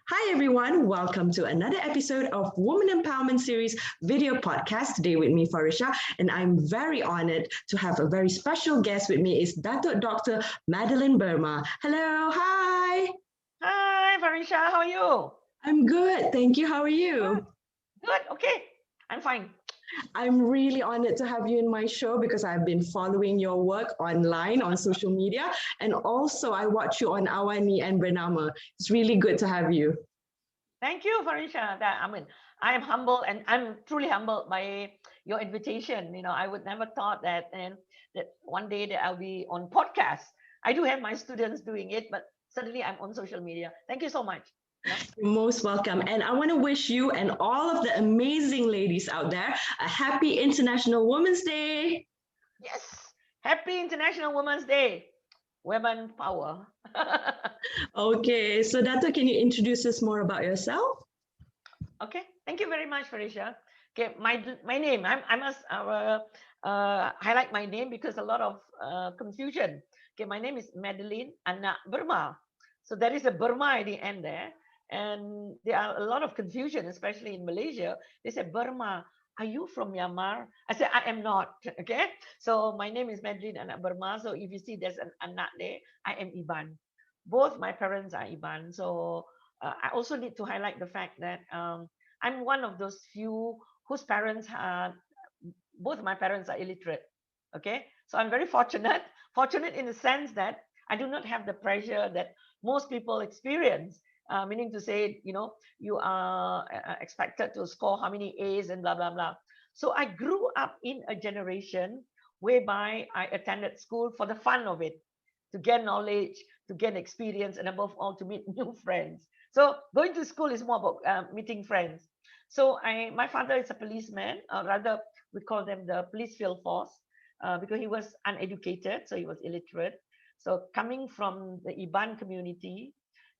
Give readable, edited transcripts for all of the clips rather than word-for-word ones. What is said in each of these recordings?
Hi, everyone. Welcome to another episode of Woman Empowerment Series video podcast. Today with me, Farisha, and I'm very honored to have a very special guest with me is Dato Dr. Madeline Berma. Hello, hi. Hi, Farisha. How are you? I'm good. Thank you. How are Good. you? Good. Okay. I'm fine. I'm really honored to have you in my show because I've been following your work online on social media, and also I watch you on Awani and Bernama. It's really good to have you. Thank you, Farisha. I am humble and I'm truly humbled by your invitation. I would never thought that one day that I'll be on podcast. I do have my students doing it, but suddenly I'm on social media. Thank you so much. You know. You're most welcome. And I want to wish you and all of the amazing ladies out there a happy International Women's Day. Yes. Happy International Women's Day. Women power. Okay, so Dato, can you introduce us more about yourself? Okay, thank you very much, Farisha. Okay, my name. I must highlight my name because a lot of confusion. Okay, my name is Madeline Anak Berma. So there is a Burma at the end there, and there are a lot of confusion, especially in Malaysia. They say Burma. Are you from Myanmar? I said I am not. Okay, so my name is Madeline Anak Berma. So if you see there's an Anak there, I am Iban. Both my parents are Iban. So I also need to highlight the fact that I'm one of those few whose parents are, both my parents are illiterate. Okay, so I'm very fortunate in the sense that I do not have the pressure that most people experience. Meaning to say, you are expected to score how many A's and blah blah blah. So I grew up in a generation whereby I attended school for the fun of it, to gain knowledge, to gain experience, and above all, to meet new friends. So going to school is more about meeting friends. So my father is a policeman, or rather, we call them the police field force, because he was uneducated, so he was illiterate. So coming from the Iban community,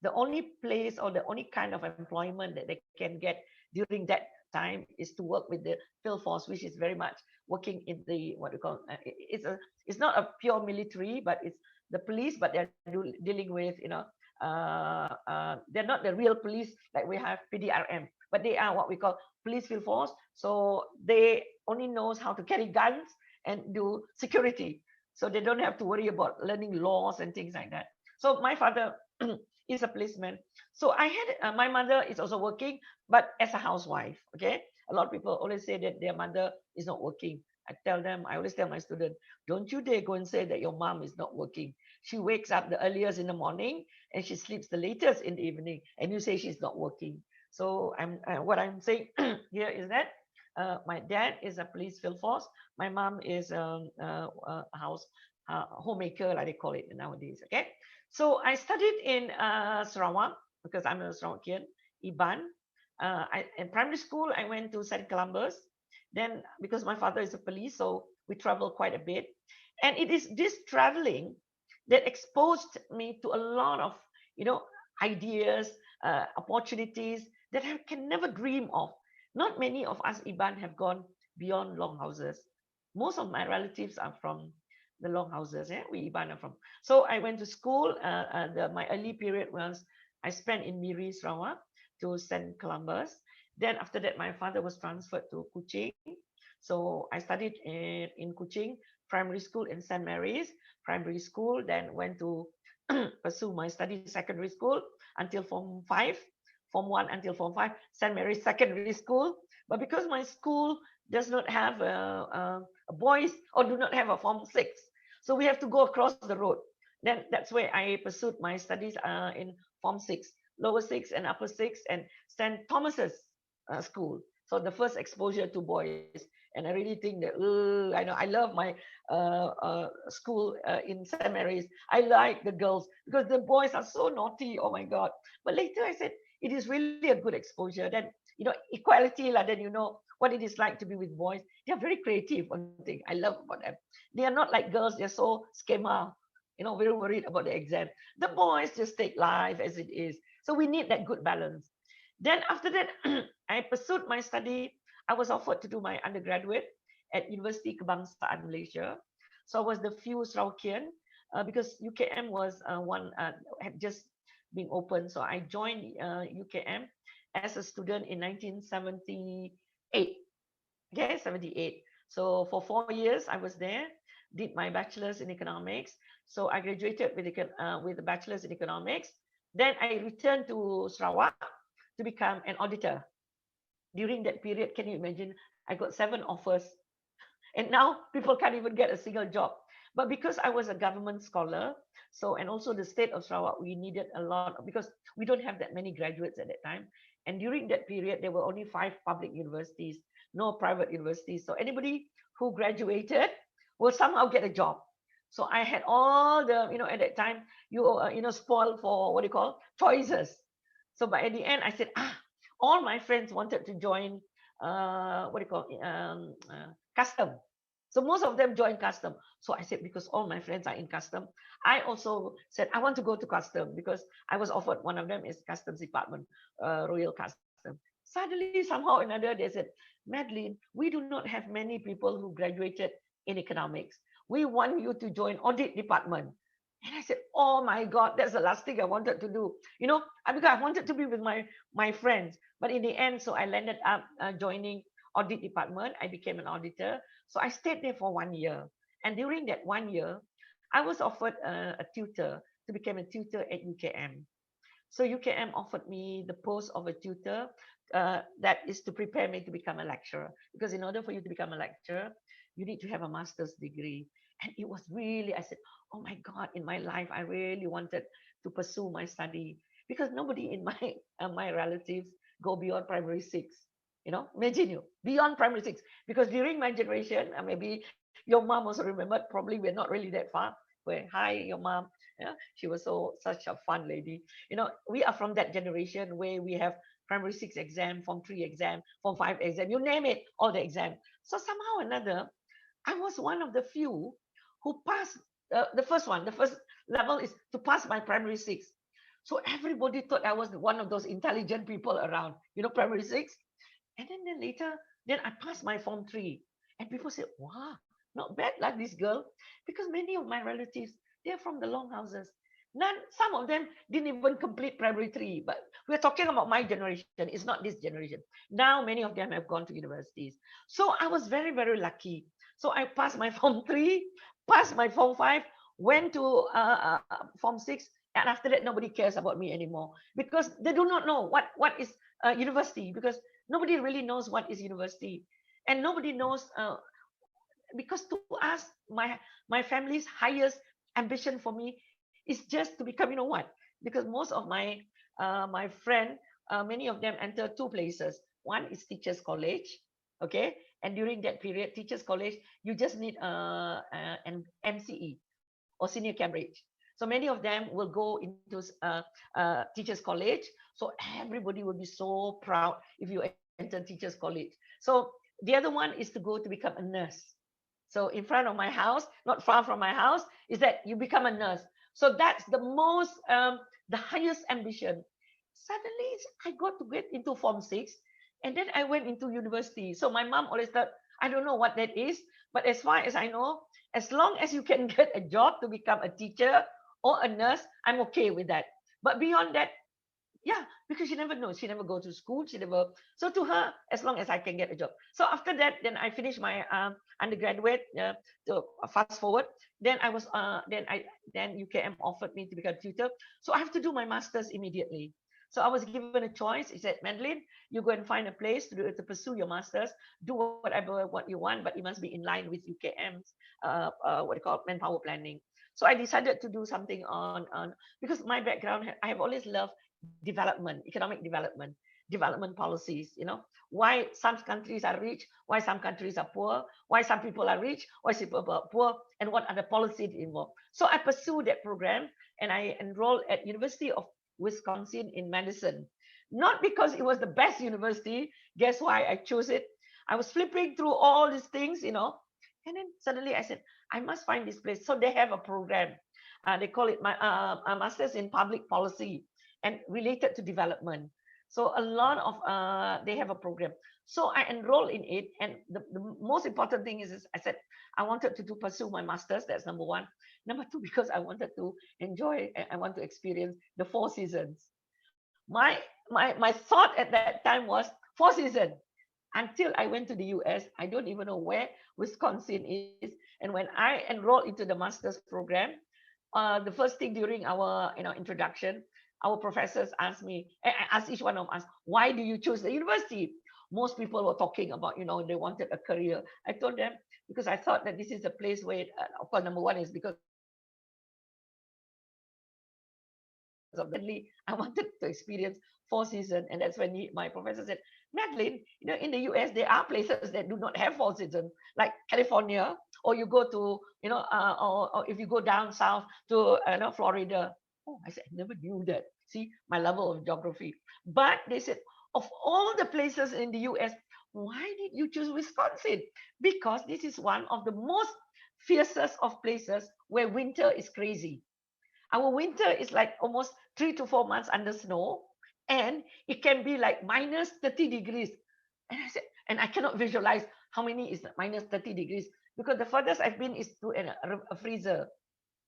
the only place or the only kind of employment that they can get during that time is to work with the field force, which is very much working in the what we call it's not a pure military, but it's the police, but they're dealing with they're not the real police like we have PDRM, but they are what we call police field force. So they only knows how to carry guns and do security, so they don't have to worry about learning laws and things like that. So my father is a policeman. So I had my mother is also working, but as a housewife. Okay, a lot of people always say that their mother is not working. I always tell my student, don't you dare go and say that your mom is not working. She wakes up the earliest in the morning and she sleeps the latest in the evening, and you say she's not working. So what I'm saying here is that my dad is a police field force. My mom is a house homemaker, like they call it nowadays. Okay, so I studied in Sarawak because I'm a Sarawakian, Iban. In primary school, I went to St. Columbus. Then, because my father is a police, so we travel quite a bit. And it is this traveling that exposed me to a lot of, ideas, opportunities that I can never dream of. Not many of us Iban have gone beyond longhouses. Most of my relatives are from the longhouses. Yeah, we Iban are from. So I went to school. My early period was I spent in Miri, Sarawak, to St. Columbus. Then after that, my father was transferred to Kuching. So I studied in Kuching, primary school in St. Mary's, primary school, then went to pursue my studies secondary school until Form 5, Form 1 until Form 5, St. Mary's Secondary School. But because my school does not have a boys or do not have a Form 6, so we have to go across the road. Then that's where I pursued my studies in Form 6, Lower 6 and Upper 6, and St. Thomas's School. So the first exposure to boys. And I really think that I know I love my school in St. Mary's. I like the girls because the boys are so naughty. Oh my God! But later I said it is really a good exposure. Then equality, like then what it is like to be with boys. They are very creative. One thing I love about them. They are not like girls. They're so schema. Very worried about the exam. The boys just take life as it is. So we need that good balance. Then after that, I pursued my study. I was offered to do my undergraduate at University Kebangsaan Malaysia. So I was the few Sarawakian because UKM was had just being open. So I joined UKM as a student in 1978. Okay, 78. So for 4 years, I was there, did my bachelor's in economics. So I graduated with a bachelor's in economics. Then I returned to Sarawak to become an auditor. During that period, can you imagine? I got 7 offers, and now people can't even get a single job. But because I was a government scholar, so and also the state of Sarawak, we needed a lot because we don't have that many graduates at that time. And during that period, there were only 5 public universities, no private universities. So anybody who graduated will somehow get a job. So I had all the, at that time, spoiled for what do you call choices. So but at the end, I said, all my friends wanted to join, what do you call, custom. So most of them joined custom. So I said, because all my friends are in custom, I also said, I want to go to custom because I was offered one of them is customs department, Royal Custom. Suddenly, somehow or another, they said, Madeline, we do not have many people who graduated in economics. We want you to join audit department. And I said, oh my God, that's the last thing I wanted to do. Because I wanted to be with my friends. But in the end, so I landed up joining audit department. I became an auditor. So I stayed there for 1 year. And during that 1 year, I was offered a tutor to become a tutor at UKM. So UKM offered me the post of a tutor that is to prepare me to become a lecturer. Because in order for you to become a lecturer, you need to have a master's degree. And it was really, I said, oh my God, in my life, I really wanted to pursue my study because nobody in my relatives go beyond primary 6. Imagine you beyond primary 6. Because during my generation, maybe your mom also remembered, probably we're not really that far. Where, hi, your mom. Yeah, she was such a fun lady. We are from that generation where we have primary 6 exam, form 3 exam, form 5 exam, you name it, all the exam. So somehow or another, I was one of the few who passed the first one. The first level is to pass my primary 6. So everybody thought I was one of those intelligent people around, primary 6. And then later, then I passed my form 3. And people said, wow, not bad like this girl. Because many of my relatives, they're from the longhouses. Some of them didn't even complete primary 3. But we're talking about my generation. It's not this generation. Now, many of them have gone to universities. So I was very, very lucky. So I passed my form 3, passed my form 5, went to form 6. And after that, nobody cares about me anymore because they do not know what is university, because nobody really knows what is university. And nobody knows, because to us, my family's highest ambition for me is just to become, what? Because most of my friend, many of them enter 2 places. One is teachers college, okay? And during that period, teachers college, you just need an MCE or senior Cambridge. So many of them will go into teachers college. So everybody will be so proud if you enter teachers college. So the other one is to go to become a nurse. So in front of my house, not far from my house, is that you become a nurse. So that's the highest ambition. Suddenly, I got to get into form 6, and then I went into university. So my mom always thought, I don't know what that is, but as far as I know, as long as you can get a job to become a teacher or a nurse, I'm okay with that. But beyond that, yeah, because she never knows. She never go to school. She never. So to her, as long as I can get a job. So after that, then I finished my undergraduate. To fast forward, then I was then UKM offered me to become a tutor. So I have to do my masters immediately. So I was given a choice. He said, Madeline, you go and find a place to pursue your masters. Do whatever what you want, but it must be in line with UKM's what you call manpower planning. So I decided to do something on because my background, I have always loved development, economic development policies. Why some countries are rich, why some countries are poor, why some people are rich, why some people are poor, and what are the policies involved. So I pursued that program, and I enrolled at University of Wisconsin in Madison. Not because it was the best university. Guess why I chose it? I was flipping through all these things, and then suddenly I said, I must find this place. So they have a program. They call it my Masters in Public Policy and related to development. So a lot of they have a program. So I enrolled in it, and the most important thing is I said I wanted to pursue my masters. That's number one. Number two, because I wanted to enjoy, I want to experience the four seasons. My thought at that time was four seasons until I went to the US. I don't even know where Wisconsin is. And when I enrolled into the master's program, the first thing during our introduction, our professors asked me, asked each one of us, why do you choose the university? Most people were talking about, they wanted a career. I told them because I thought that this is a place where, of course, number one is because of the food. Secondly, I wanted to experience four seasons, and that's when my professor said, Madeline, in the US there are places that do not have four seasons, like California, or you go to, or if you go down south to Florida. Oh, I said, I never knew that. See my level of geography. But they said, of all the places in the US, why did you choose Wisconsin? Because this is one of the most fiercest of places where winter is crazy. Our winter is like almost 3 to 4 months under snow, and it can be like minus 30 degrees. And I said, and I cannot visualize how many is minus 30 degrees because the furthest I've been is to a freezer,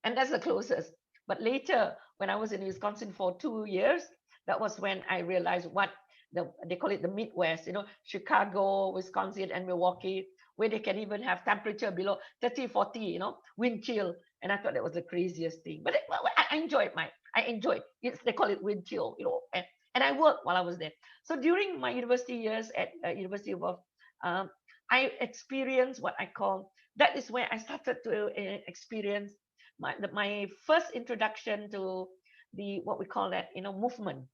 and that's the closest. But later, when I was in Wisconsin for 2 years, that was when I realized what they call it the Midwest, Chicago, Wisconsin, and Milwaukee, where they can even have temperature below 30, 40, wind chill. And I thought that was the craziest thing. But I enjoyed I enjoyed it. They call it wind chill, and I worked while I was there. So during my university years at University of um, I experienced what I call, that is where I started to experience my first introduction to the what we call that movement,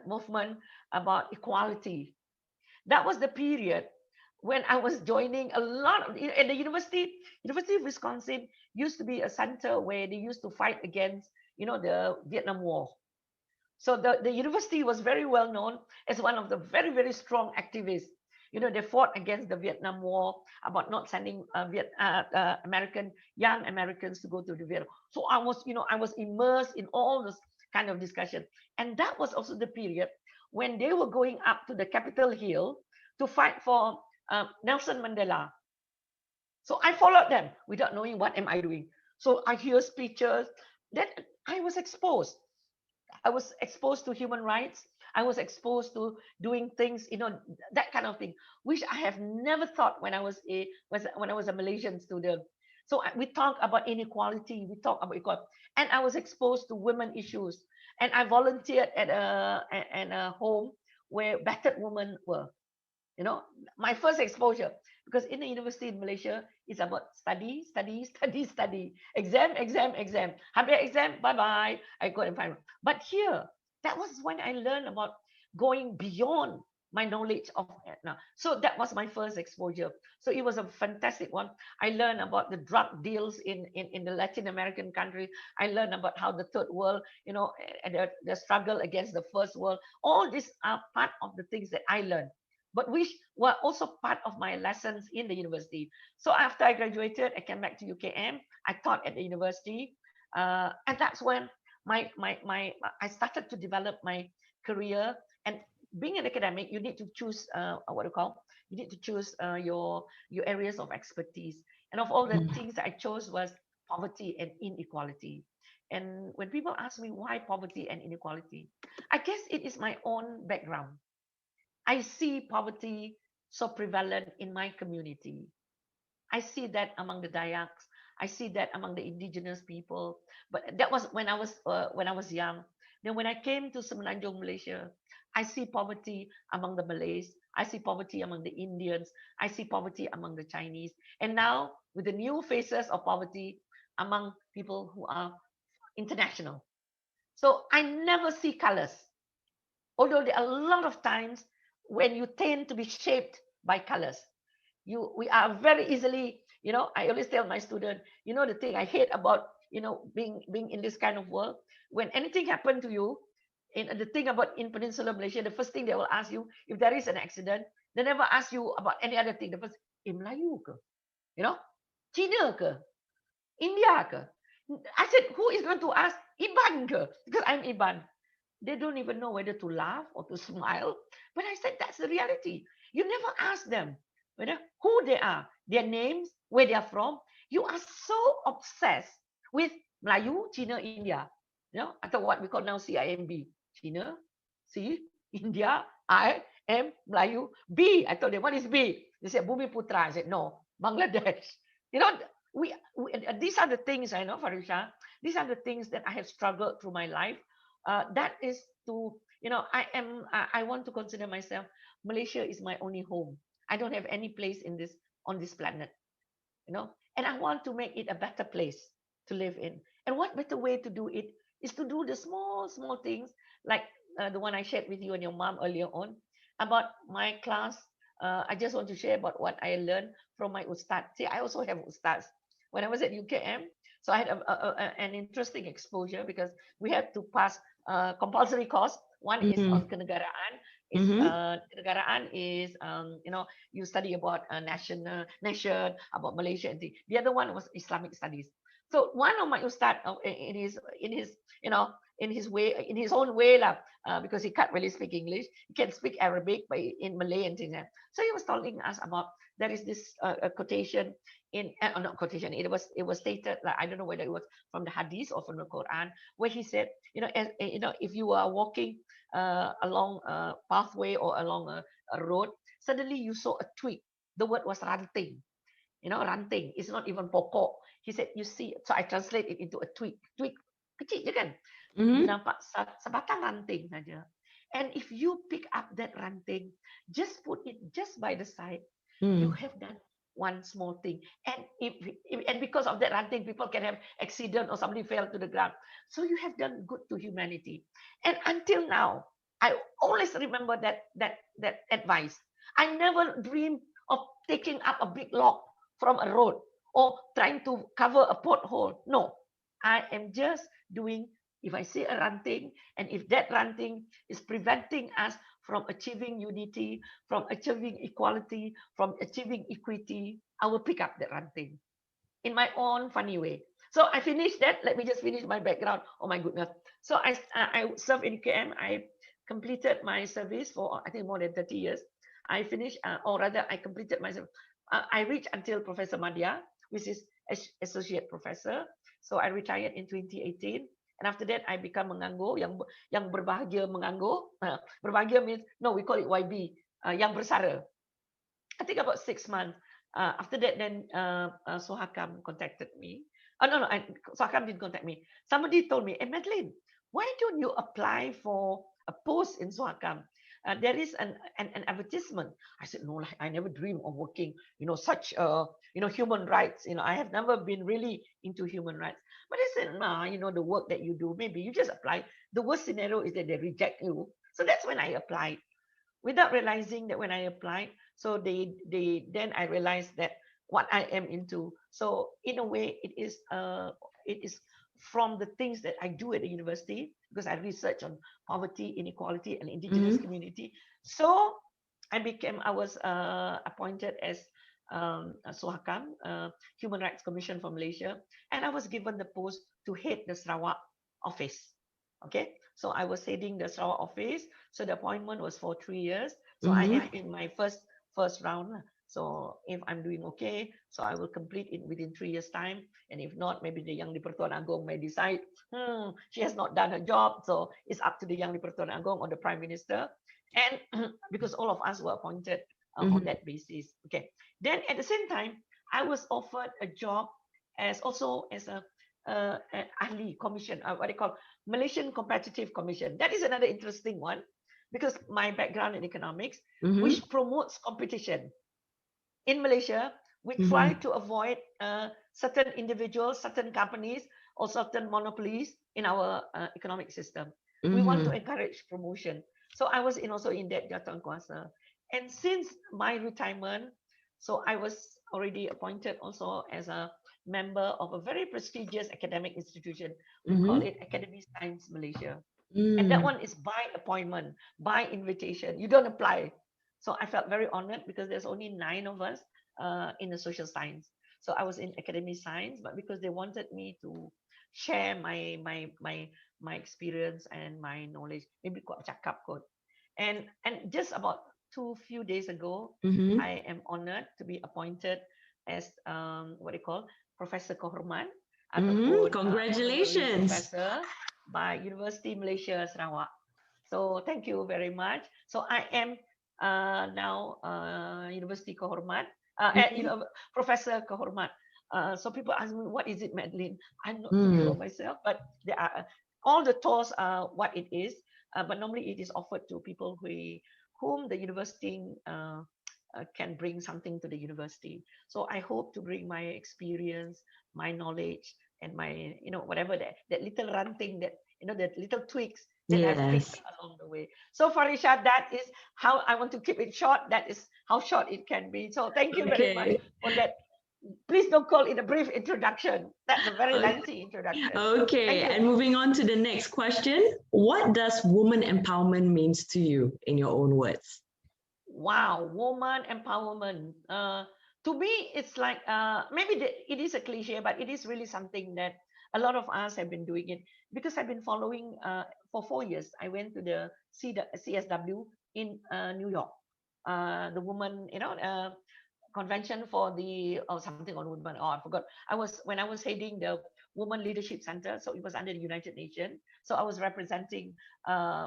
movement about equality. That was the period when I was joining a lot of, at the University of Wisconsin used to be a center where they used to fight against the Vietnam War. So the university was very well known as one of the very, very strong activists. They fought against the Vietnam War about not sending young Americans to go to the Vietnam. So I was immersed in all this kind of discussion. And that was also the period when they were going up to the Capitol Hill to fight for Nelson Mandela. So I followed them without knowing what am I doing. So I hear speeches. Then I was exposed. I was exposed to human rights. I was exposed to doing things, that kind of thing, which I have never thought when I was a Malaysian student. So we talk about inequality, we talk about equality, and I was exposed to women issues, and I volunteered at a home where battered women were. My first exposure, because in the university in Malaysia, it's about study, study, study, study, exam, exam, exam. Habis exam, bye bye. I go and find. But here, that was when I learned about going beyond my knowledge of now. So that was my first exposure. So it was a fantastic one. I learned about the drug deals in the Latin American country. I learned about how the third world, and the struggle against the first world. All these are part of the things that I learned, but which were also part of my lessons in the university. So after I graduated, I came back to UKM. I taught at the university, and that's when I started to develop my career. And being an academic, you need to choose what you call, you need to choose your areas of expertise. And of all the Mm. things that I chose was poverty and inequality. And when people ask me why poverty and inequality, I guess it is my own background. I see poverty so prevalent in my community. I see that among the Dayaks. I see that among the indigenous people. But that was when I was young. Then when I came to Semenanjung, Malaysia, I see poverty among the Malays. I see poverty among the Indians. I see poverty among the Chinese. And now with the new faces of poverty among people who are international. So I never see colors. Although there are a lot of times when you tend to be shaped by colors, we are very easily, I always tell my student, the thing I hate about, being in this kind of world, when anything happened to you, in the thing about in Peninsular Malaysia, the first thing they will ask you, if there is an accident, they never ask you about any other thing. The first, Melayu ke? China ke? India ke? I said, who is going to ask Iban ke? Because I'm Iban. they don't even know whether to laugh or to smile. But I said, that's the reality. You never ask them whether who they are, their names, where they are from. You are so obsessed with Melayu, China, India, atau what we call now CIMB, China, C, India, I, M, Melayu, B. I told them, what is B? They said, Bumi Putra. I said, no, Bangladesh. You know, these are the things I know, Farisha. These are the things that I have struggled through my life. That is to, I want to consider myself, Malaysia is my only home. I don't have any place on this planet, and I want to make it a better place to live in. And what better way to do it is to do the small, small things like the one I shared with you and your mom earlier on about my class. I just want to share about what I learned from my ustad. See, I also have ustads. When I was at UKM, so I had an interesting exposure because we had to pass compulsory course. One is Mm-hmm. on kenegaraan. Mm-hmm. Kenegaraan is you study about nation, about Malaysia and things. The other one was Islamic studies. So one of my ustad in his way, in his own way lah, because he can't really speak English. He can speak Arabic, but in Malay and things. So he was telling us about there is this quotation in not quotation. It was stated like I don't know whether it was from the Hadith or from the Quran, where he said, if you are walking along a pathway or along a road, suddenly you saw a twig. The word was ranting. Ranting. It's not even pokok. He said, you see. So I translate it into a twig. Twig kecil je kan? You Mm-hmm. nampak sebatang ranting saja. And if you pick up that ranting, just put it just by the side, you Mm-hmm. have done one small thing. And and because of that ranting, people can have accident or somebody fell to the ground. So you have done good to humanity. And until now, I always remember that advice. I never dream of taking up a big log from a road or trying to cover a pothole. No, I am just doing, if I see a ranting, and if that ranting is preventing us from achieving unity, from achieving equality, from achieving equity, I will pick up that ranting in my own funny way. So I finished that. Let me just finish my background. Oh my goodness. So I served in KM. I completed my service for I think more than 30 years. I finished, or rather, I completed myself. I reached until Professor Madhya, which is associate professor. So I retired in 2018. And after that, I become menganggur, yang berbahagia menganggur. Berbahagia means, no, we call it YB, yang bersara. I think about 6 months. After that, then Sohakam contacted me. Oh, no, Sohakam didn't contact me. Somebody told me, hey, Madeline, why don't you apply for a post in Sohakam? There is an advertisement. I said, no, I never dream of working, such, human rights. I have never been really into human rights. But I said, nah, the work that you do, maybe you just apply. The worst scenario is that they reject you. So that's when I applied without realizing that when I applied, so then I realized that what I am into. So in a way, it is from the things that I do at the university because I research on poverty, inequality, and indigenous Mm-hmm. community. So I was appointed as Sohakam, Human Rights Commission for Malaysia, and I was given the post to head the Sarawak office. Okay, so I was heading the Sarawak office. So the appointment was for 3 years. So I am Mm-hmm. in my first round. So if I'm doing okay, so I will complete it within 3 years' time. And if not, maybe the Yang di-Pertuan Agong may decide, she has not done her job. So it's up to the Yang di-Pertuan Agong or the Prime Minister. And because all of us were appointed on Mm-hmm. that basis. Okay. Then at the same time, I was offered a job as an ahli commission, what they call Malaysian Competitive Commission. That is another interesting one because my background in economics, Mm-hmm. which promotes competition. In Malaysia, we try Mm-hmm. to avoid certain individuals, certain companies, or certain monopolies in our economic system. We want to Mm-hmm. encourage promotion. So I was also in that Jatuan Kuasa. And since my retirement, so I was already appointed also as a member of a very prestigious academic institution. We call Mm-hmm. it Academy Science Malaysia. And that Mm. one is by appointment, by invitation. You don't apply. So I felt very honored because there's only 9 of us in the social science. So I was in academic science, but because they wanted me to share my experience and my knowledge. Maybe kau cakap kot. And just about few days ago, Mm-hmm. I am honored to be appointed as what they call Professor Kehormat Mm-hmm. ataupun honorary Congratulations. professor by University Malaysia Sarawak. So thank you very much. So I am now University Kehormat, Mm-hmm. Professor Kehormat. So people ask me, what is it, Madeline? I'm not too Mm. sure myself, but there are all the tools are what it is. But normally it is offered to people whom the university can bring something to the university. So I hope to bring my experience, my knowledge, and my whatever that little run thing that that little tweaks that I've picked Yes. along the way. So Farisha, that is how I want to keep it short. That is how short it can be. So thank you very much Okay. for that. Please don't call it a brief introduction. That's a very O- lengthy introduction. Okay. Thank you. And moving on to the next question. What does woman empowerment means to you in your own words? Wow, woman empowerment. To me, it's like maybe it is a cliche, but it is really something that a lot of us have been doing it because I've been following for 4 years. I went to the CSW in New York, the woman, convention for the something on women. Oh, I forgot. I was when I was heading the Women Leadership Center, so it was under the United Nations. So I was representing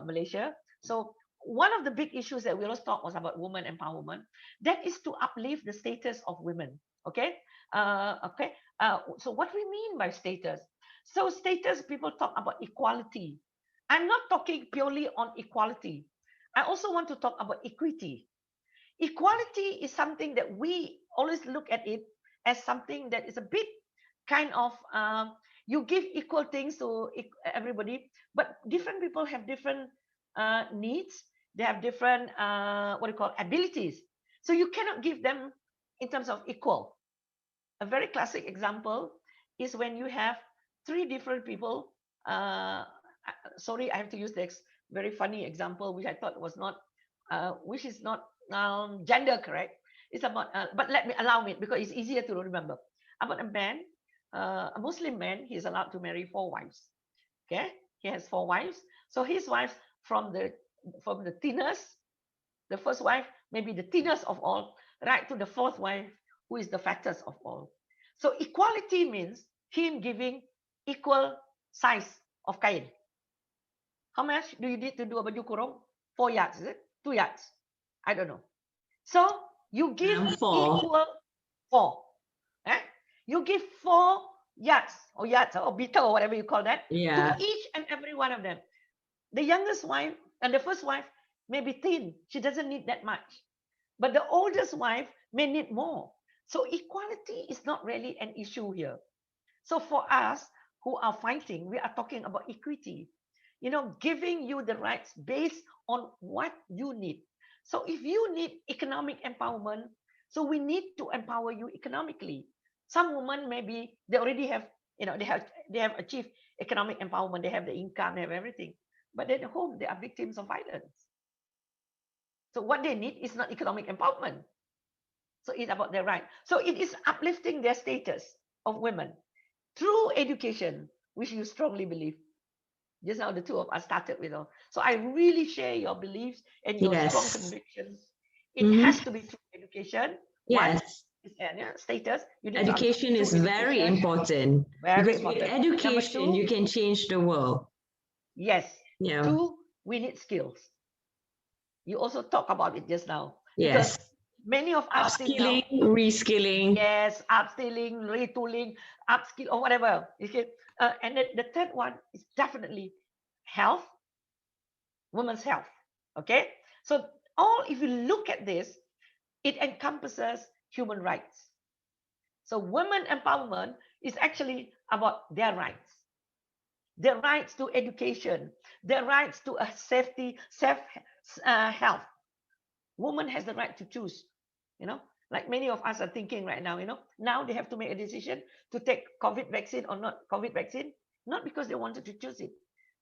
Malaysia. So one of the big issues that we always talk was about women empowerment. That is to uplift the status of women. Okay. Okay. So what we mean by status? So status, people talk about equality. I'm not talking purely on equality. I also want to talk about equity. Equality is something that we always look at it as something that is a bit kind of you give equal things to everybody, but different people have different needs. They have different what do you call abilities, so you cannot give them in terms of equal. A very classic example is when you have three different people. Sorry, I have to use this very funny example, which I thought was not, which is not gender correct. It's about, but let me allow me because it's easier to remember. About a man, a Muslim man, he's allowed to marry four wives. Okay, he has four wives. So his wives from the thinnest, the first wife, maybe the thinnest of all, right to the fourth wife, who is the fattest of all. So equality means him giving equal size of kain. How much do you need to do a baju kurung? 4 yards, is it? 2 yards? I don't know. So you give Four. equal four. Eh? You give 4 yards or bita or whatever you call that to Yeah. each and every one of them. The youngest wife and the first wife may be thin. She doesn't need that much. But the oldest wife may need more. So equality is not really an issue here. So for us who are fighting, we are talking about equity. Giving you the rights based on what you need. So if you need economic empowerment, so we need to empower you economically. Some women maybe they already have, they have achieved economic empowerment. They have the income, they have everything. But at home, they are victims of violence. So what they need is not economic empowerment. So it's about their right. So it is uplifting their status of women through education, which you strongly believe. Just now, the two of us started with all. So I really share your beliefs and your strong Yes. convictions. It has Mm-hmm. to be through education. One Yes. is status. You need to Education through is very education. important Very because with important. Number education, two, you can change the world. yes. Yeah. Two, we need skills. You also talk about it just now because Yes. many of us till Upskilling, now, reskilling. yes, upskilling, retooling, upskill or whatever. Okay. And the third one is definitely health, women's health. Okay. So all, if you look at this, it encompasses human rights. So women empowerment is actually about their rights to education, their rights to a safety, safe health. Woman has the right to choose, you know, like many of us are thinking right now, now they have to make a decision to take COVID vaccine or not COVID vaccine, not because they wanted to choose it,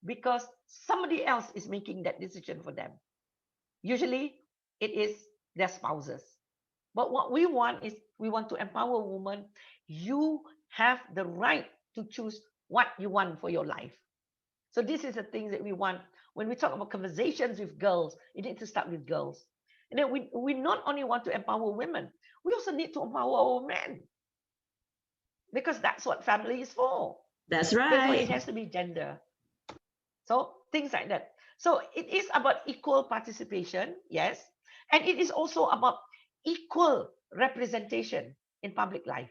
because somebody else is making that decision for them. Usually it is their spouses. But what we want is we want to empower women. You have the right to choose what you want for your life. So this is the things that we want. When we talk about conversations with girls, it needs to start with girls. And then we not only want to empower women, we also need to empower our men. Because that's what family is for. That's Therefore, right. it has to be gender. So things like that. So it is about equal participation, yes. And it is also about equal representation in public life.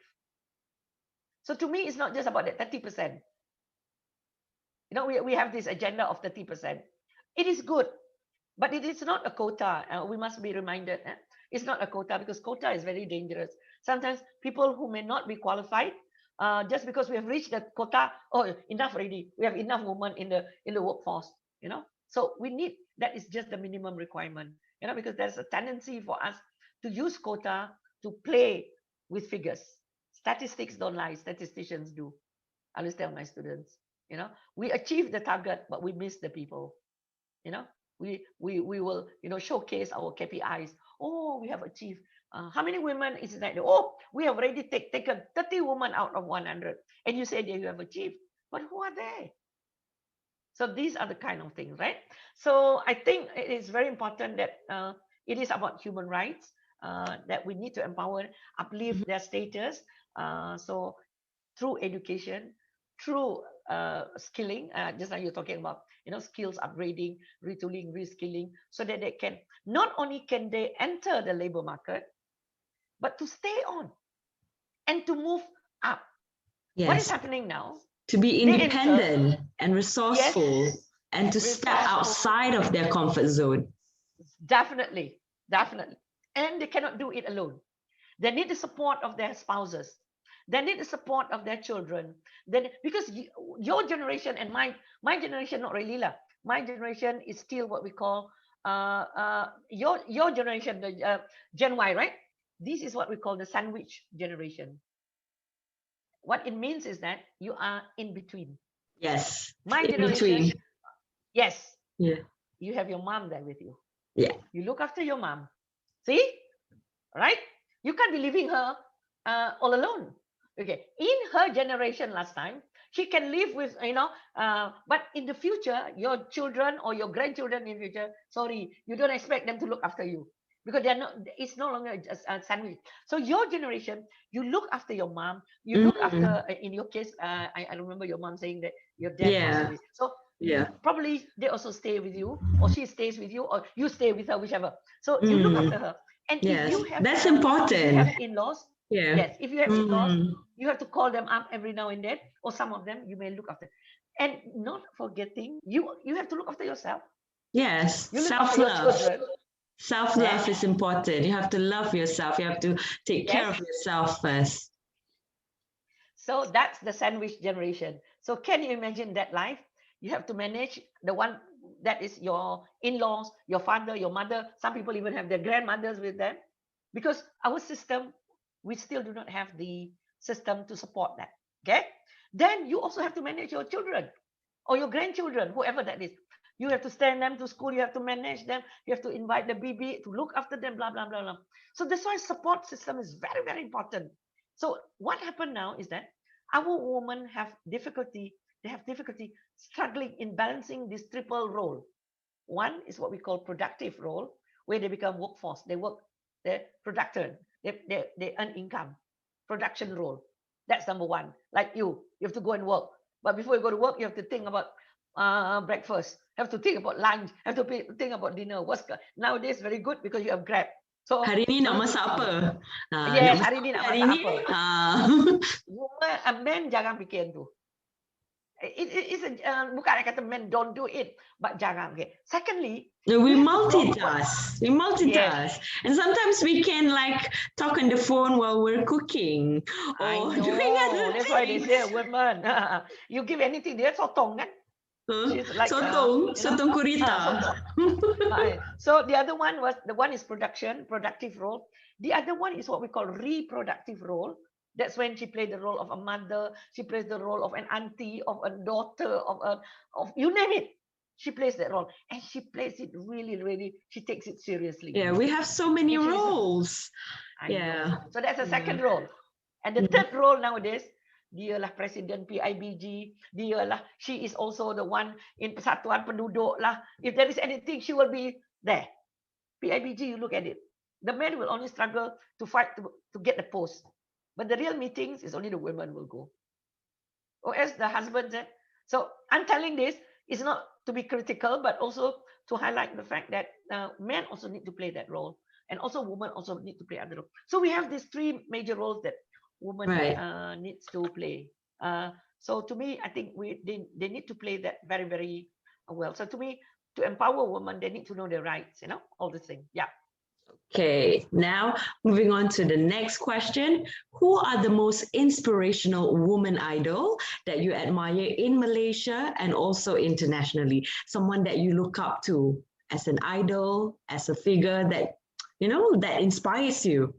So to me, it's not just about that 30%. We have this agenda of 30%. It is good, but it is not a quota. We must be reminded. It's not a quota, because quota is very dangerous. Sometimes people who may not be qualified, just because we have reached the quota, oh, enough already. We have enough women in the workforce. So we need, that is just the minimum requirement. Because there's a tendency for us to use quota to play with figures. Statistics don't lie. Statisticians do. I always tell my students, we achieve the target, but we miss the people. We will showcase our KPIs. Oh, we have achieved. How many women is it? Oh, we have already taken 30 women out of 100, and you say that you have achieved, but who are they? So these are the kind of things, right? So I think it is very important that it is about human rights, that we need to empower, uplift their status. So through education, through skilling, just like you're talking about, skills upgrading, retooling, reskilling, so that they can, not only can they enter the labor market, but to stay on and to move up. Yes. What is happening now? To be independent and resourceful, yes, and to step outside of their comfort zone. Definitely. And they cannot do it alone. They need the support of their spouses. They need the support of their children. Then, because your generation and my generation, not really lah. My generation is still what we call your generation, the Gen Y, right? This is what we call the sandwich generation. What it means is that you are in between. Yes. My in generation. Between. Yes. Yeah. You have your mom there with you. Yeah. You look after your mom. See, right? You can't be leaving her all alone. Okay. In her generation last time, she can live with, but in the future, your children or your grandchildren in the future, sorry, you don't expect them to look after you, because they're not, it's no longer a sandwich. So your generation, you look after your mom, you look after, in your case, I remember your mom saying that your dad passed away. So probably they also stay with you, or she stays with you, or you stay with her, whichever. So you look after her. And if you have, that's important. If you have in-laws, yes, if you have in-laws, you have to call them up every now and then, or some of them you may look after. And not forgetting, you have to look after yourself. Yes, you look after your children. Self-love is important. You have to love yourself. You have to take care of yourself first. So that's the sandwich generation. So can you imagine that life? You have to manage the one that is your in-laws, your father, your mother. Some people even have their grandmothers with them, because our system, we still do not have the system to support that. Okay. Then you also have to manage your children or your grandchildren, whoever that is. You have to send them to school. You have to manage them. You have to invite the BB to look after them, blah, blah, blah, blah. So that's why support system is very, very important. So what happened now is that our women have difficulty. They have difficulty struggling in balancing this triple role. One is what we call productive role, where they become workforce. They work, they're productive. They earn income. Production role. That's number one. Like you have to go and work. But before you go to work, you have to think about breakfast. Have to think about lunch. Have to think about dinner. Nowadays very good because you have Grab. So hari ni nak masak apa? Yes, hari ni nak masak apa. Woman, men jangan fikir tu. It's bukan I kata men don't do it, but jangan. Okay. Secondly, we multitask. And sometimes we can like talk on the phone while we're cooking. I know. That's why they say women. You give anything, dia sotong kan? She's like sotong kurita. So the other one is productive role. The other one is what we call reproductive role. That's when she played the role of a mother. She plays the role of an auntie, of a daughter, of you name it. She plays that role, and she plays it really, really. She takes it seriously. Yeah, we have so many roles. So that's the second role, and the third role nowadays. dialah presiden PIBG, she is also the one in Persatuan Penduduk lah. If there is anything, she will be there. PIBG, you look at it. The men will only struggle to fight to get the post. But the real meetings is only the women will go. Or as the husband said. So I'm telling this is not to be critical, but also to highlight the fact that men also need to play that role. And also women also need to play other role. So we have these three major roles that women needs to play. So to me, I think they need to play that very, very well. So to me, to empower women, they need to know their rights, all this thing. Yeah. Okay, now moving on to the next question. Who are the most inspirational woman idol that you admire in Malaysia and also internationally? Someone that you look up to as an idol, as a figure that, that inspires you.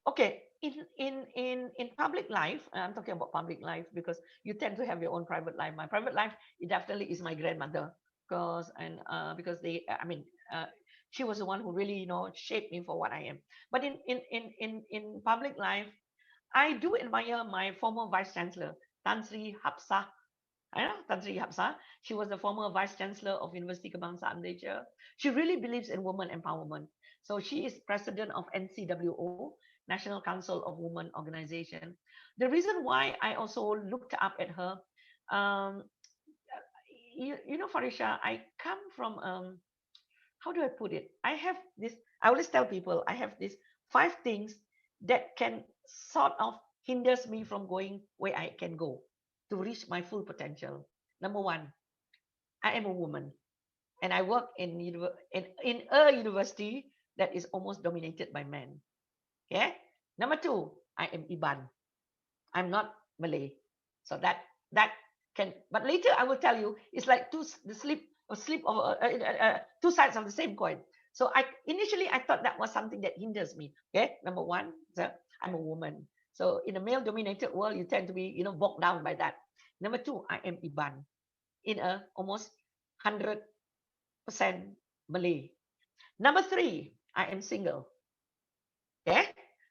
Okay, in public life, I'm talking about public life because you tend to have your own private life. My private life, it definitely is my grandmother because she was the one who really, shaped me for what I am. But in public life, I do admire my former vice chancellor, Tan Sri Hapsah. Tan Sri Hapsah. She was the former vice chancellor of University Kebangsaan Malaysia. She really believes in women empowerment. So she is president of NCWO, National Council of Women Organization. The reason why I also looked up at her, Farisha, I come from how do I put it? I always tell people I have these 5 things that can sort of hinders me from going where I can go to reach my full potential. Number 1, I am a woman and I work in a university that is almost dominated by men. Okay. Number 2, I am Iban. I'm not Malay. So that can, but later I will tell you, it's like two sides of the same coin. So initially I thought that was something that hinders me. Okay, number 1, I'm a woman. So in a male-dominated world, you tend to be, bogged down by that. Number 2, I am Iban in a almost 100% Malay. Number 3, I am single. Okay,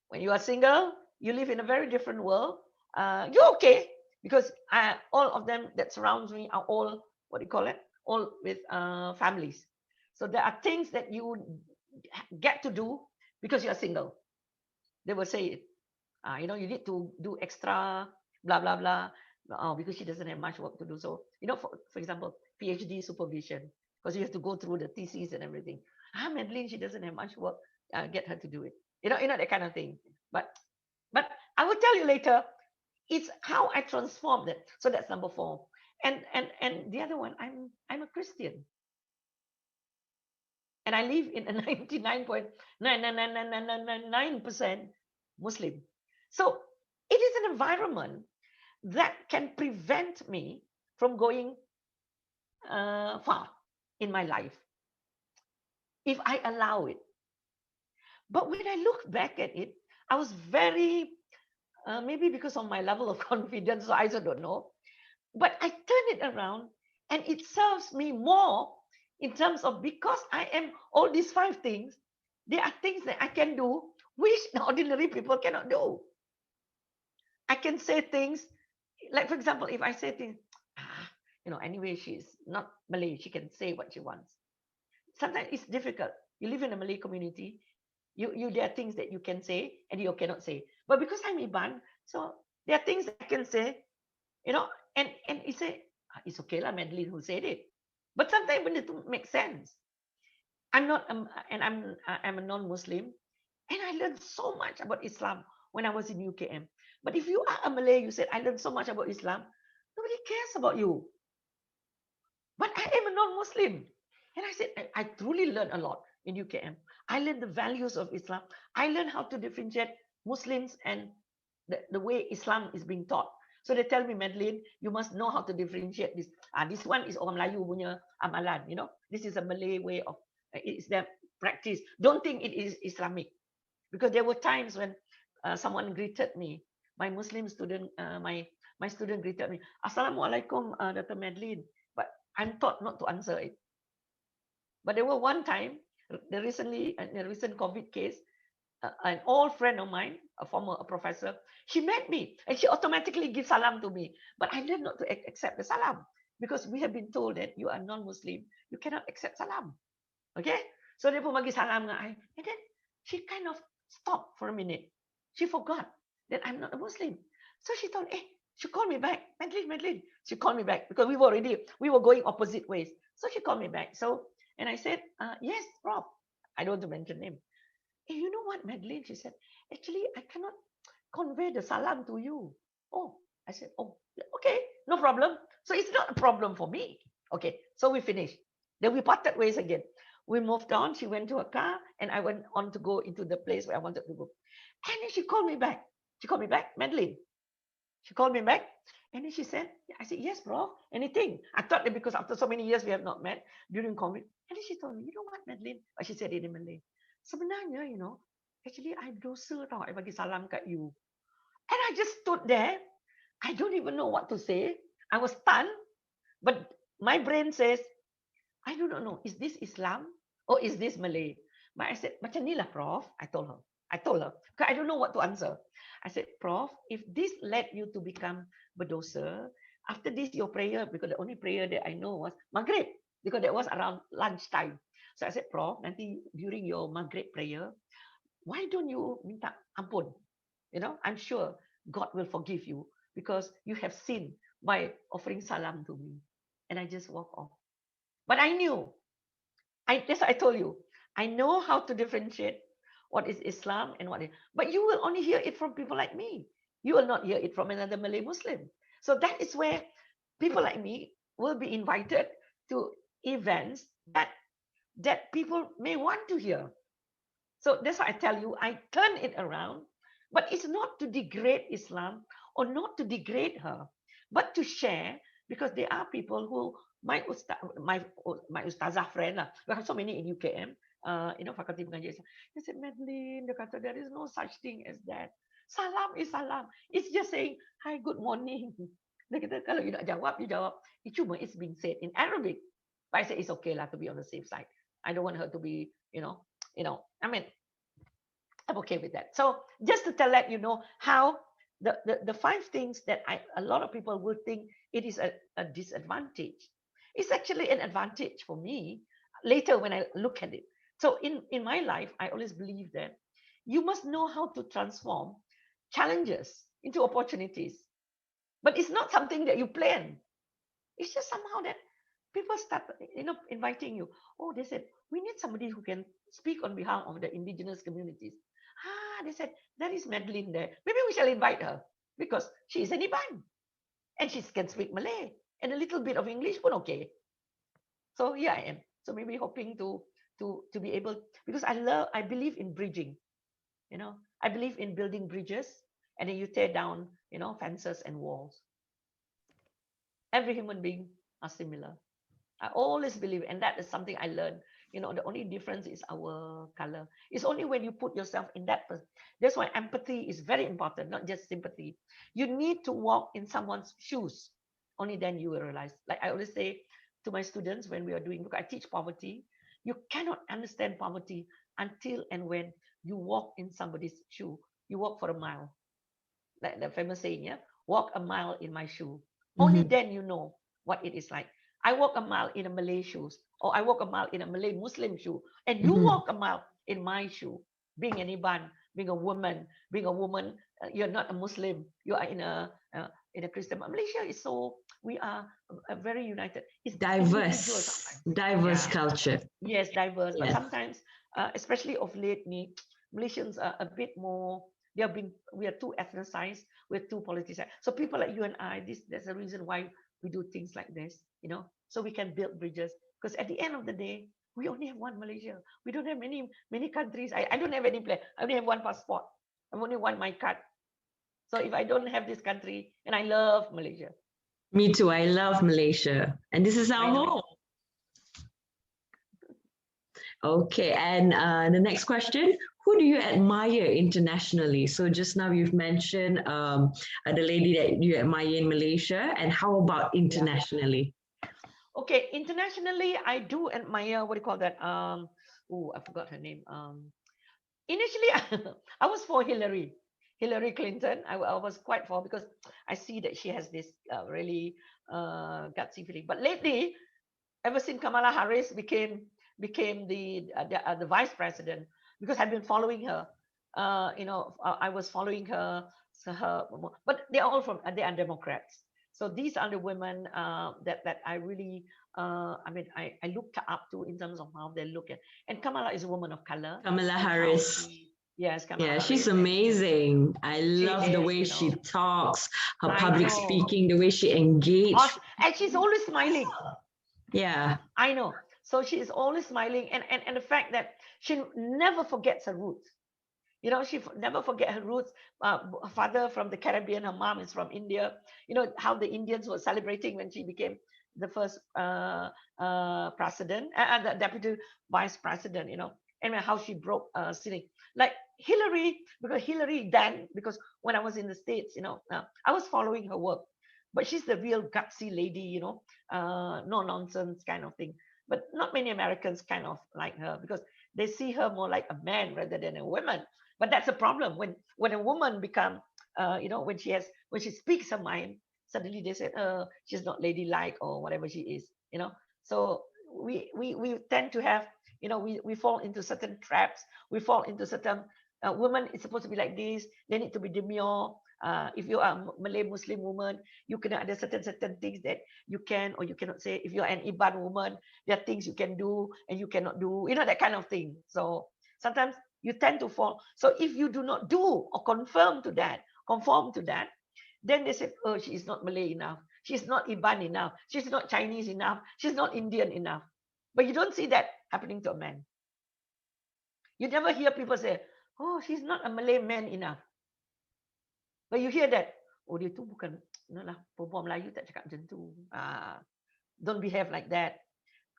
when you are single, you live in a very different world. You're okay because all of them that surrounds me are all all with families. So there are things that you get to do because you're single. They will say it. You need to do extra blah blah blah because she doesn't have much work to do. So for example, PhD supervision, because you have to go through the theses and everything. Madeline, she doesn't have much work. Get her to do it. That kind of thing. But I will tell you later. It's how I transformed it. So that's number 4. And the other one, I'm a Christian. And I live in a 99.99999% Muslim. So it is an environment that can prevent me from going far in my life if I allow it. But when I look back at it, I was very, maybe because of my level of confidence, so I also don't know. But I turn it around and it serves me more in terms of, because I am all these 5 things, there are things that I can do which ordinary people cannot do. I can say things like, for example, if I say things, anyway, she's not Malay, she can say what she wants. Sometimes it's difficult. You live in a Malay community, there are things that you can say and you cannot say. But because I'm Iban, so there are things I can say, and you say, it's okay lah, Madeline who said it. But sometimes when it makes sense. I'm a non-Muslim, and I learned so much about Islam when I was in UKM. But if you are a Malay, you said, I learned so much about Islam, nobody cares about you. But I am a non-Muslim. And I said, I truly learned a lot in UKM. I learned the values of Islam. I learned how to differentiate Muslims and the way Islam is being taught. So they tell me, Madeline, you must know how to differentiate this. This one is orang Melayu punya amalan, This is a Malay way of, it's their practice. Don't think it is Islamic. Because there were times when someone greeted me, my Muslim student, my student greeted me, Assalamualaikum, Dr. Madeline. But I'm taught not to answer it. But there were one time, in the recent COVID case, an old friend of mine, a former professor, she met me and she automatically gives salam to me. But I learned not to accept the salam because we have been told that you are non-Muslim, you cannot accept salam. Okay? So dia pun bagi salam dengan I. And then she kind of stopped for a minute. She forgot that I'm not a Muslim. So she thought, she called me back. Madeline. She called me back because we were going opposite ways. So she called me back. And I said, yes, Rob. I don't want to mention name. Hey, you know what, Madeline? She said, actually, I cannot convey the salam to you. Oh, I said, oh, okay, no problem. So it's not a problem for me. Okay, so we finished. Then we parted ways again. We moved on. She went to her car, and I went on to go into the place where I wanted to go. And then she called me back. Madeline. She called me back, and then she said, I said, yes, bro, anything. I thought that because after so many years we have not met during COVID. And then she told me, you know what, Madeline? But she said it in Malay. Sebenarnya, actually I dosa tau, I bagi salam kat you. And I just stood there. I don't even know what to say. I was stunned. But my brain says, I do not know. Is this Islam or is this Malay? But I said, macam ni lah, Prof. I told her. Because I don't know what to answer. I said, Prof, if this led you to become berdosa, after this, your prayer, because the only prayer that I know was Maghrib, because that was around lunchtime. So I said, Prof, nanti during your Maghrib prayer, why don't you minta ampun? I'm sure God will forgive you because you have sinned by offering salam to me. And I just walk off. But I knew, that's what I told you, I know how to differentiate what is Islam and what is, but you will only hear it from people like me. You will not hear it from another Malay Muslim. So that is where people like me will be invited to events that people may want to hear. So that's why I tell you, I turn it around, but it's not to degrade Islam or not to degrade her, but to share, because there are people who, my ustazah friend, we have so many in UKM, faculty pengajian. They said, Madeline, dia kata, there is no such thing as that. Salam is salam. It's just saying, hi, good morning. Dia kata, kalau you nak jawab, you jawab. Cuma it's being said in Arabic. But I said, it's okay lah to be on the safe side. I don't want her to be, I mean, I'm okay with that. So just to let you know how the 5 things that a lot of people will think it is a disadvantage. It's actually an advantage for me later when I look at it. So in my life, I always believe that you must know how to transform challenges into opportunities. But it's not something that you plan. It's just somehow that people start, inviting you. Oh, they said, we need somebody who can speak on behalf of the indigenous communities. They said, there is Madeline there. Maybe we shall invite her because she is an Iban and she can speak Malay and a little bit of English, but okay. So here I am. So maybe hoping to be able, because I believe in bridging. I believe in building bridges, and then you tear down, fences and walls. Every human being are similar. I always believe, and that is something I learned. The only difference is our color. It's only when you put yourself in that person. That's why empathy is very important, not just sympathy. You need to walk in someone's shoes. Only then you will realize. Like I always say to my students when we are doing, look, I teach poverty. You cannot understand poverty until and when you walk in somebody's shoe. You walk for a mile. Like the famous saying, yeah? Walk a mile in my shoe. Only then you know what it is like. I walk a mile in a Malay shoes, or I walk a mile in a Malay Muslim shoe, and you walk a mile in my shoe. Being an Iban, being a woman, you're not a Muslim. You are in a Christian. But Malaysia is we are very united. It's diverse culture. Yes, diverse. But sometimes, especially of late, Malaysians are a bit more. We are too ethnicized. We're too politicized. So people like you and I, there's a reason why we do things like this, so we can build bridges. Because at the end of the day, we only have one Malaysia. We don't have many countries. I don't have any plan. I only have one passport. I only one my card. So if I don't have this country, and I love Malaysia. Me too. I love Malaysia, and this is our home. Okay, and the next question, who do you admire internationally? So just now you've mentioned the lady that you admire in Malaysia, and how about internationally? Okay, internationally, I do admire, what do you call that? I forgot her name. Initially, I was for Hillary Clinton. I was quite for, because I see that she has this really gutsy feeling. But lately, ever since Kamala Harris became the vice president, because I've been following her. I was following her, but they're all they are Democrats. So these are the women that I really, I looked up to in terms of how they look at. And Kamala is a woman of color, Kamala and how Harris. yes, Kamala Yeah, she's Harris, and amazing. I she love the is, way she talks, her I public know, speaking, the way she engaged. and she's always smiling. Yeah. I know. So she is always smiling, and the fact that she never forgets her roots. She never forget her roots. Her father from the Caribbean, her mom is from India. How the Indians were celebrating when she became the first president, the deputy vice president. And how she broke ceiling. Like Hillary, because when I was in the States, I was following her work, but she's the real gutsy lady, no nonsense kind of thing. But not many Americans kind of like her, because they see her more like a man rather than a woman. But that's a problem when a woman become, when she speaks her mind, suddenly they say, she's not ladylike or whatever she is. So we tend to have, we fall into certain traps. We fall into certain, women is supposed to be like this. They need to be demure. If you are a Malay Muslim woman, you can ada certain things that you can or you cannot say. If you're an Iban woman, there are things you can do and you cannot do. That kind of thing. So sometimes you tend to fall. So if you do not do or conform to that, then they say, oh, she is not Malay enough. She's not Iban enough. She's not Chinese enough. She's not Indian enough. But you don't see that happening to a man. You never hear people say, oh, she's not a Malay man enough. But you hear that, oh, dia tu bukan, lah, perempuan Melayu tak cakap macam tu. Don't behave like that.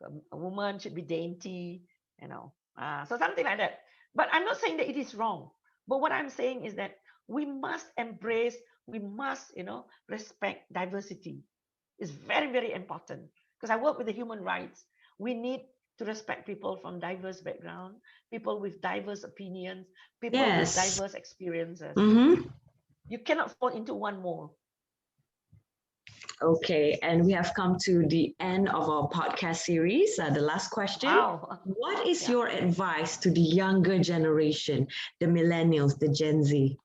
A woman should be dainty. So something like that. But I'm not saying that it is wrong. But what I'm saying is that we must embrace, we must, respect diversity. It's very, very important. Because I work with the human rights. We need to respect people from diverse background, people with diverse opinions, people with Yes. diverse experiences. Mm-hmm. You cannot fall into one mold. Okay, and we have come to the end of our podcast series. The last question. Wow. What is your advice to the younger generation, the millennials, the Gen Z?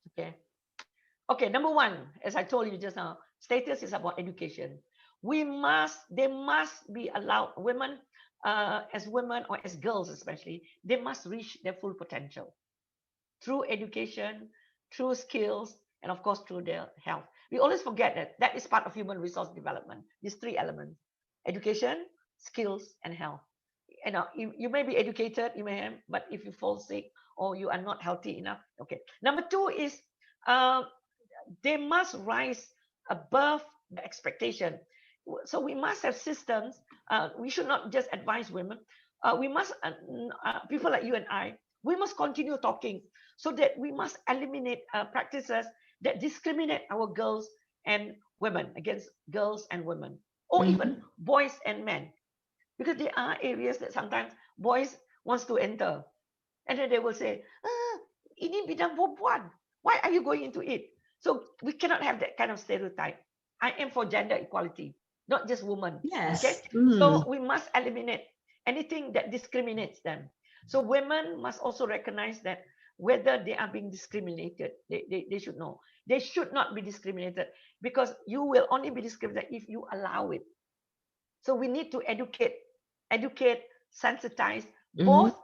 Okay, number one, as I told you just now, status is about education. They must be allowed, women, as women or as girls especially, they must reach their full potential through education, through skills, and of course through their health. We always forget that is part of human resource development. These three elements: education, skills, and health. You may be educated, but if you fall sick or you are not healthy enough, okay. Number two is, they must rise above the expectation. So we must have systems. We should not just advise women. We must, people like you and I, we must continue talking, so that we must eliminate practices that discriminate our girls and women, against girls and women, or even boys and men. Because there are areas that sometimes boys wants to enter, and then they will say, ini bidang perempuan, why are you going into it? So we cannot have that kind of stereotype. I am for gender equality, not just women. Yes. Okay. So we must eliminate anything that discriminates them. So women must also recognize that whether they are being discriminated, they should know. They should not be discriminated, because you will only be discriminated if you allow it. So we need to educate, sensitize both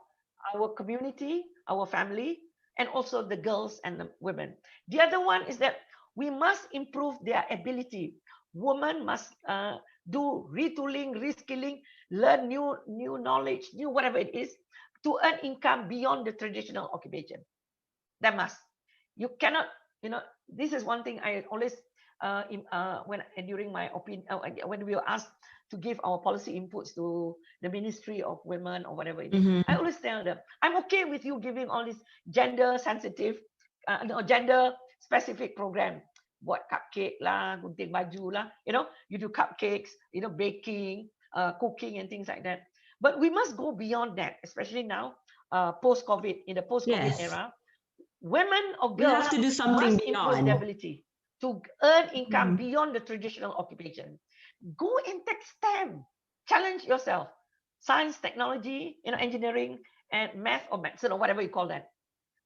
our community, our family, and also the girls and the women. The other one is that we must improve their ability. Women must do retooling, reskilling, learn new knowledge, new whatever it is, to earn income beyond the traditional occupation. That must. You cannot, this is one thing I always, when during my opinion, when we were asked to give our policy inputs to the Ministry of Women or whatever it is, I always tell them, I'm okay with you giving all this gender sensitive, gender specific program. Buat cupcake lah, gunting baju lah, you do cupcakes, baking, cooking and things like that. But we must go beyond that, especially now. post-COVID, in the post-COVID Yes. era, women or We have girls to do something must improve their beyond. ability to earn income Mhm. beyond the traditional occupation. Go and take STEM. Challenge yourself. Science, technology, engineering, and math or medicine or whatever you call that.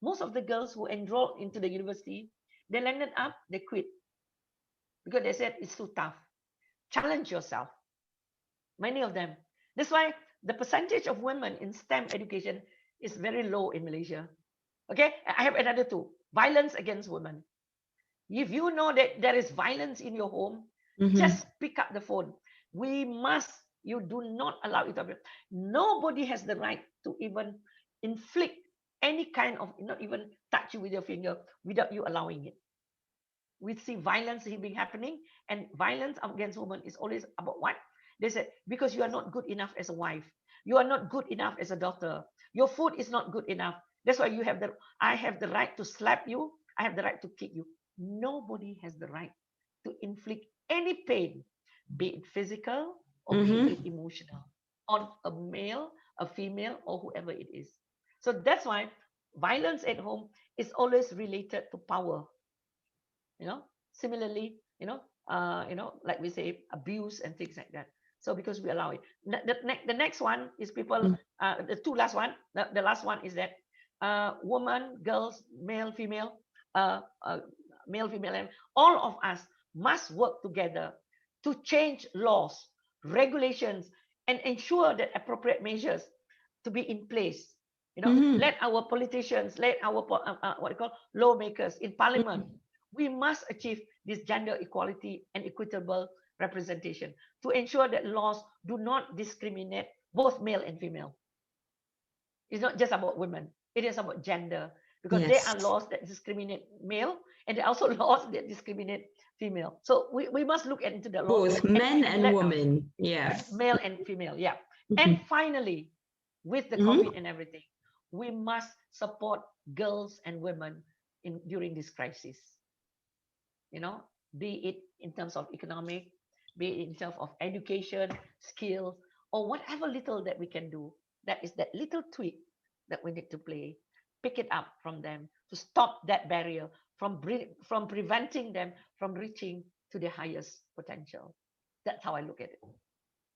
Most of the girls who enrolled into the university, they landed up, they quit because they said it's too tough. Challenge yourself. Many of them. That's why the percentage of women in STEM education is very low in Malaysia. Okay, I have another two. Violence against women. If you know that there is violence in your home, just pick up the phone. You do not allow it to happen. Nobody has the right to even inflict any kind of, not even touch you with your finger without you allowing it. We see violence being happening, and violence against women is always about what? They said, because you are not good enough as a wife. You are not good enough as a daughter. Your food is not good enough. That's why I have the right to slap you. I have the right to kick you. Nobody has the right to inflict any pain, be it physical or be it emotional, on a male, a female, or whoever it is. So that's why violence at home is always related to power. Similarly, like we say, abuse and things like that. So because we allow it. The next one is people, the two last one, the last one is that woman, girls, male, female, male, female, and all of us must work together to change laws, regulations, and ensure that appropriate measures to be in place. Let our politicians, let our what you call lawmakers in parliament, we must achieve this gender equality and equitable representation to ensure that laws do not discriminate both male and female. It's not just about women, it is about gender, because there are laws that discriminate male and there are also laws that discriminate female. So we must look into the laws. Both men and women. Yeah. Male and female, yeah. And finally, with the COVID and everything, we must support girls and women during this crisis. Be it in terms of economic, be it in terms of education, skills, or whatever little that we can do. That is that little tweak that we need to play. Pick it up from them to stop that barrier from preventing them from reaching to their highest potential. That's how I look at it.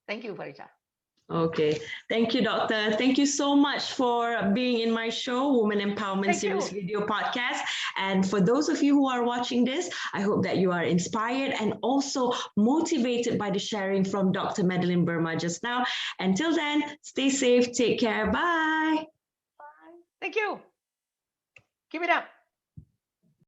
Thank you, Farisha. Okay. Thank you, Doctor. Thank you so much for being in my show, Women Empowerment Series video podcast. And for those of you who are watching this, I hope that you are inspired and also motivated by the sharing from Dr. Madeline Berma just now. Until then, stay safe, take care. Bye. Bye. Thank you. Keep it up.